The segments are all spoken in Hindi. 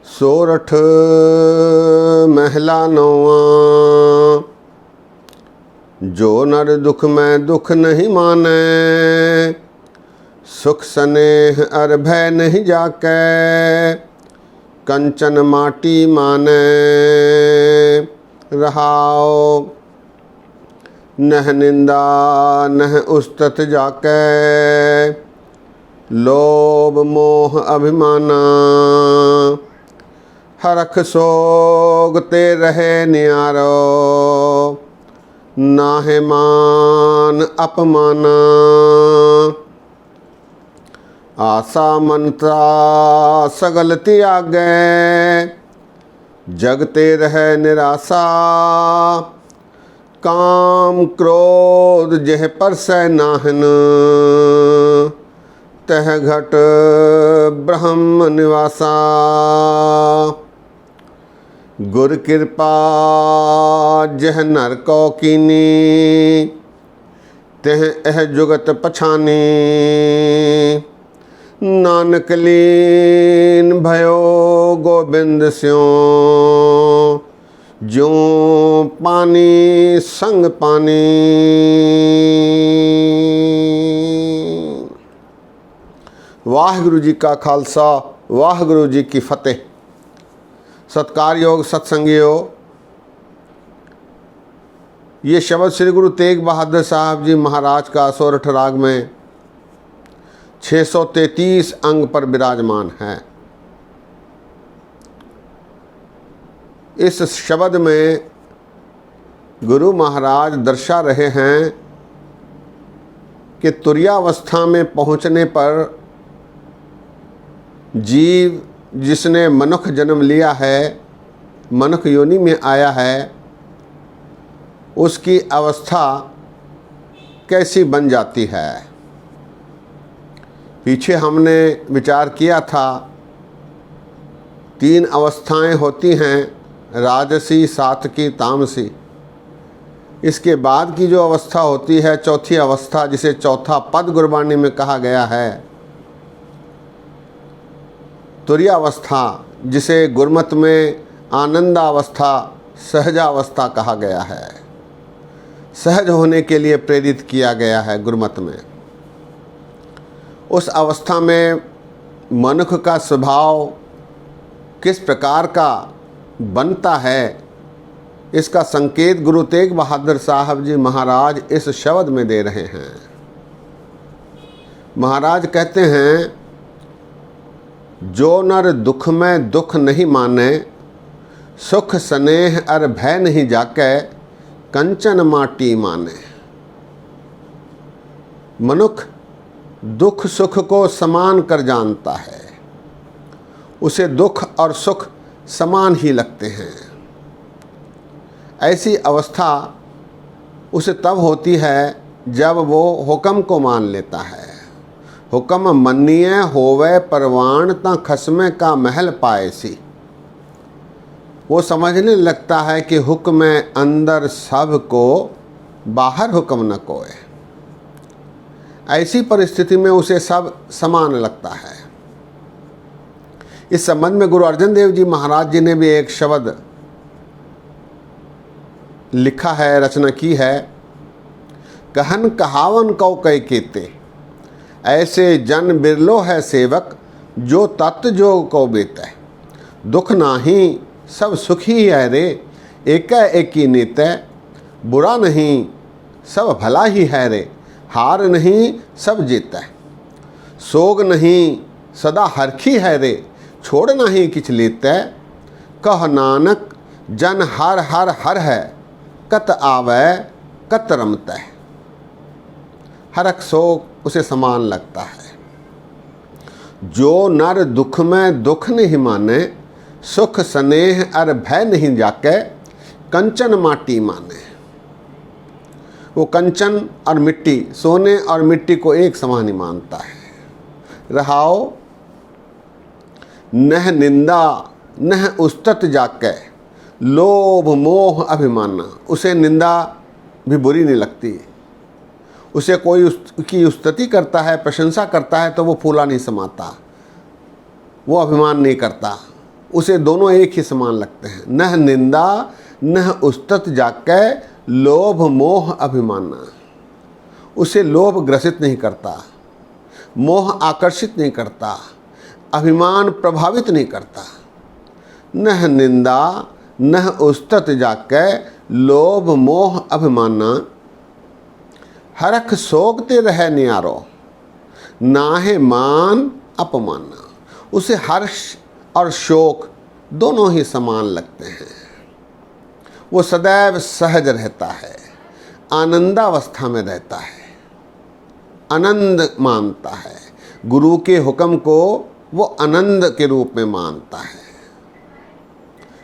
सोरठ महला नौवा। जो नर दुख में दुख नहीं माने, सुख स्नेह अर भय नहीं जाके, कंचन माटी माने रहाओ। नह निंदा नह उस्तत जाके, लोभ मोह अभिमाना। हरख सोगते रहे नियारो, नाहे मान अपमाना। आशा मनता सगल त्यागे, जगते रहे निराशा। काम क्रोध जेह परसै नाहन, तह घट ब्रह्म निवासा। गुर कृपा जह नर को कीनी, तह एह जुगत पछानी। नानक लीन भयो गोबिंद स्यों, ज्यों पानी संग पानी। वाहिगुरु जी का खालसा, वाहिगुरु जी की फतेह। सत्कारयोग सत्संगियो, ये शब्द श्री गुरु तेग बहादुर साहब जी महाराज का सोरठ राग में 633 अंग पर विराजमान है। इस शब्द में गुरु महाराज दर्शा रहे हैं कि तुर्यावस्था में पहुंचने पर जीव जिसने मनुष्य जन्म लिया है, मनुष्य योनि में आया है, उसकी अवस्था कैसी बन जाती है। पीछे हमने विचार किया था 3 अवस्थाएं होती हैं, राजसी, सात्विकी, तामसी। इसके बाद की जो अवस्था होती है, चौथी अवस्था, जिसे चौथा पद गुरबाणी में कहा गया है, तुर्यावस्था, जिसे गुरमत में आनंदावस्था, सहजावस्था कहा गया है। सहज होने के लिए प्रेरित किया गया है गुरमत में। उस अवस्था में मनुष्य का स्वभाव किस प्रकार का बनता है, इसका संकेत गुरु तेग बहादुर साहब जी महाराज इस शब्द में दे रहे हैं। महाराज कहते हैं, जो नर दुख में दुख नहीं माने, सुख स्नेह अर भय नहीं जाके, कंचन माटी माने। मनुष्य दुख सुख को समान कर जानता है, उसे दुख और सुख समान ही लगते हैं। ऐसी अवस्था उसे तब होती है जब वो हुक्म को मान लेता है। हुक्म मन्निए होवे परवान, ता खसमे का महल पाए सी। वो समझने लगता है कि हुक्म अंदर सब को, बाहर हुक्म न कोय। ऐसी परिस्थिति में उसे सब समान लगता है। इस संबंध में गुरु अर्जन देव जी महाराज जी ने भी एक शब्द लिखा है, रचना की है। कहन कहावन कौ कई केते, ऐसे जन बिरलो है सेवक, जो तत्व जोग को बेते। दुख नाही सब सुखी है रे, एक एकी नीते। बुरा नहीं सब भला ही है रे, हार नहीं सब जीते। सोग नहीं सदा हरखी है रे, छोड़ नहीं किछ लेते। कह नानक जन हर हर हर है, कत आवे कत रमते। हरक शोक उसे समान लगता है। जो नर दुख में दुख नहीं माने, सुख स्नेह अर भय नहीं जाके, कंचन माटी माने। वो कंचन और मिट्टी, सोने और मिट्टी को एक समान ही मानता है। रहाओ नह निंदा नह उस्तत जाके, लोभ मोह अभिमाना। उसे निंदा भी बुरी नहीं लगती। उसे कोई उसकी स्तुति करता है, प्रशंसा करता है, तो वो फूला नहीं समाता, वो अभिमान नहीं करता, उसे दोनों एक ही समान लगते हैं। नह निंदा नह उस्तत जाके लोभ मोह अभिमाना। उसे लोभ ग्रसित नहीं करता, मोह आकर्षित नहीं करता, अभिमान प्रभावित नहीं करता। नह निंदा नह उस्तत जाके लोभ मोह अभिमाना। हरख सोगते रहे न्यारो नाहे मान अपमाना। उसे हर्ष और शोक दोनों ही समान लगते हैं। वो सदैव सहज रहता है, आनंदावस्था में रहता है, आनंद मानता है। गुरु के हुक्म को वो आनंद के रूप में मानता है,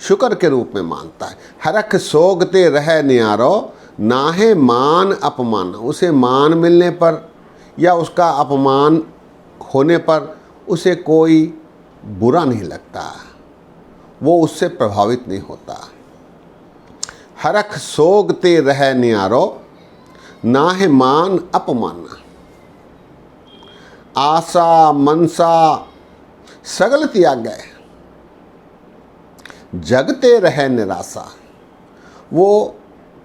शुक्र के रूप में मानता है। हरख सोगते रह न्यारो नाहे मान अपमान। उसे मान मिलने पर या उसका अपमान होने पर उसे कोई बुरा नहीं लगता, वो उससे प्रभावित नहीं होता। हरख सोगते रह न्यारो नाहे मान अपमान। आशा मनसा सगल त्यागै जगते रहे निराशा। वो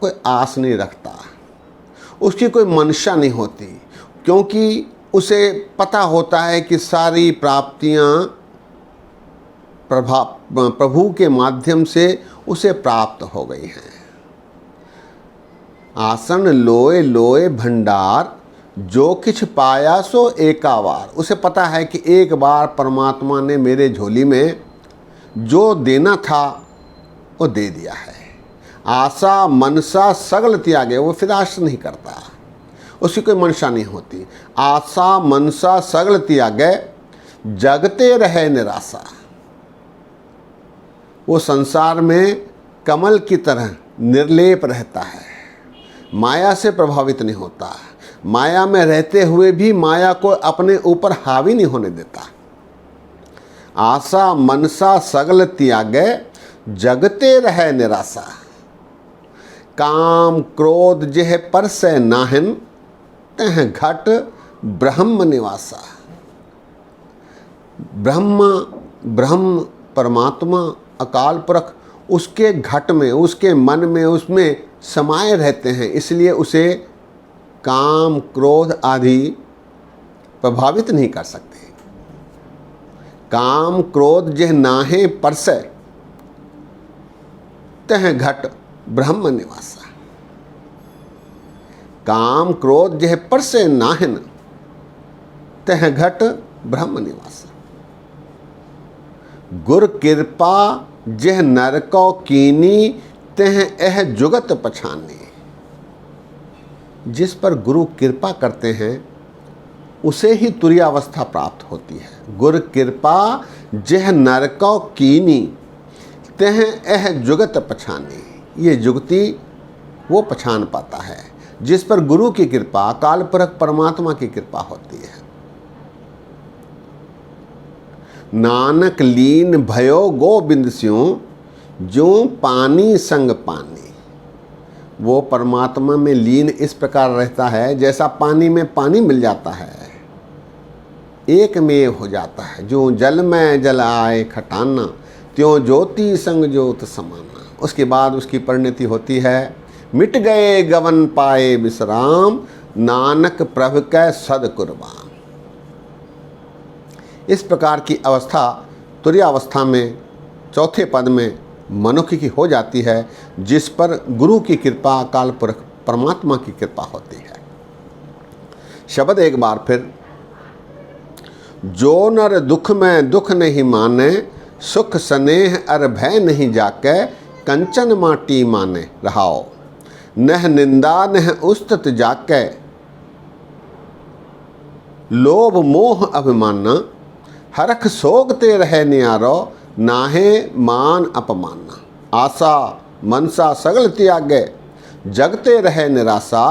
कोई आस नहीं रखता, उसकी कोई मंशा नहीं होती, क्योंकि उसे पता होता है कि सारी प्राप्तियां प्रभु के माध्यम से उसे प्राप्त हो गई हैं। आसन लोए लोए भंडार जो किछ पाया सो एकावार। उसे पता है कि एक बार परमात्मा ने मेरे झोली में जो देना था वो दे दिया है। आशा मनसा सगल त्यागे। वो फिर आशा नहीं करता, उसकी कोई मंशा नहीं होती। आशा मनसा सगल त्यागे जगते रहे निराशा। वो संसार में कमल की तरह निर्लेप रहता है, माया से प्रभावित नहीं होता। माया में रहते हुए भी माया को अपने ऊपर हावी नहीं होने देता। आशा मनसा सगल त्यागे जगते रहे निराशा। काम क्रोध जेह पर से नाहिन तह घट ब्रह्म निवासा। ब्रह्म परमात्मा अकाल पुरख उसके घट में, उसके मन में, उसमें समाये रहते हैं, इसलिए उसे काम क्रोध आदि प्रभावित नहीं कर सकते। काम क्रोध जेह नाहे परसे तह घट ब्रह्म निवासा। काम क्रोध जेह परसे नाहिन तह घट ब्रह्म निवासा। गुर कृपा जेह नरको कीनी तह एह जुगत पछानी। जिस पर गुरु कृपा करते हैं उसे ही तुरीयावस्था प्राप्त होती है। गुर कृपा जेह नरको कीनी तह एह जुगत पछानी। ये जुगति वो पछान पाता है जिस पर गुरु की कृपा, अकाल पुरख परमात्मा की कृपा होती है। नानक लीन भयो गोबिंद स्यों जो पानी संग पानी। वो परमात्मा में लीन इस प्रकार रहता है जैसा पानी में पानी मिल जाता है, एक में हो जाता है। जो जल में जल आए खटाना त्यों ज्योति संग ज्योत समाना। उसके बाद उसकी परिणति होती है मिट गए गवन पाए विश्राम नानक प्रभु कै सद कुर्बान। इस प्रकार की अवस्था तुरीयावस्था में चौथे पद में मनुष्य की हो जाती है, जिस पर गुरु की कृपा, अकाल पुरख परमात्मा की कृपा होती है। शब्द एक बार फिर। जो नर दुख में दुख नहीं माने सुख स्नेह अर भय नहीं जाके कंचन माटी माने रहाओ। नह निंदा नह उस्तत जाके लोभ मोह अभिमाना। हरख सोगते रहे न्यारो नाहे मान अपमाना। आशा मनसा सगल त्यागे जगते रहे निराशा।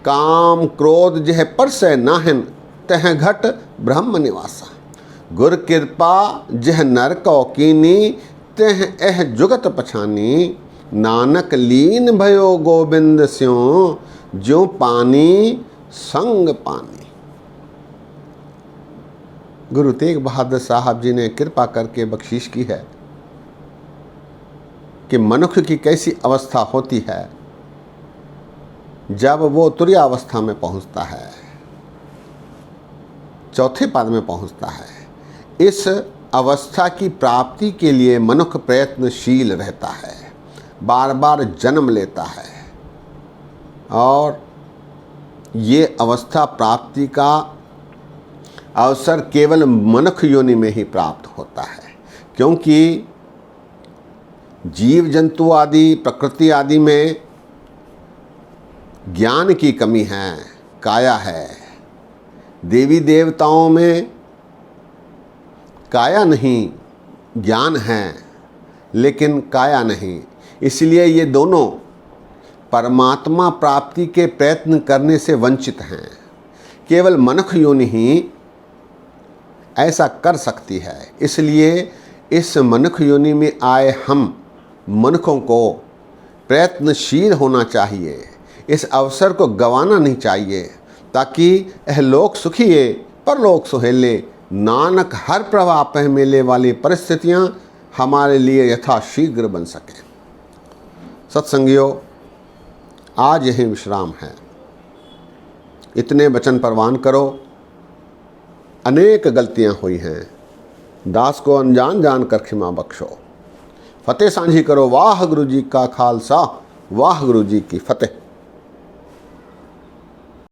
काम क्रोध जेह पर से नाहिन तह घट ब्रह्म निवासा। गुर कृपा जेह नर को कीनी तह एह जुगत पछानी। नानक लीन भयो गोबिंद स्यों ज्यों पानी संग पानी। गुरु तेग बहादुर साहब जी ने कृपा करके बख्शीश की है कि मनुष्य की कैसी अवस्था होती है जब वो तुरीयावस्था में पहुंचता है, चौथे पद में पहुंचता है। इस अवस्था की प्राप्ति के लिए मनुष्य प्रयत्नशील रहता है, बार बार जन्म लेता है, और ये अवस्था प्राप्ति का अवसर केवल मनुष्य योनि में ही प्राप्त होता है, क्योंकि जीव जंतु आदि प्रकृति आदि में ज्ञान की कमी है, काया है। देवी देवताओं में काया नहीं, ज्ञान है लेकिन काया नहीं। इसलिए ये दोनों परमात्मा प्राप्ति के प्रयत्न करने से वंचित हैं। केवल मनुष्य योनि ही ऐसा कर सकती है। इसलिए इस मनुष्य योनि में आए हम मनुष्यों को प्रयत्नशील होना चाहिए, इस अवसर को गंवाना नहीं चाहिए, ताकि यह लोक सुखिए परलोक सुहेले, नानक हर प्रवाह पह मेले वाली परिस्थितियां हमारे लिए यथाशीघ्र बन सकें। सत्संगियों, आज यही विश्राम है। इतने वचन परवान करो। अनेक गलतियां हुई हैं, दास को अनजान जानकर क्षमा बख्शो। फतेह सांझी करो। वाह गुरु जी का खालसा, वाह गुरु जी की फतेह।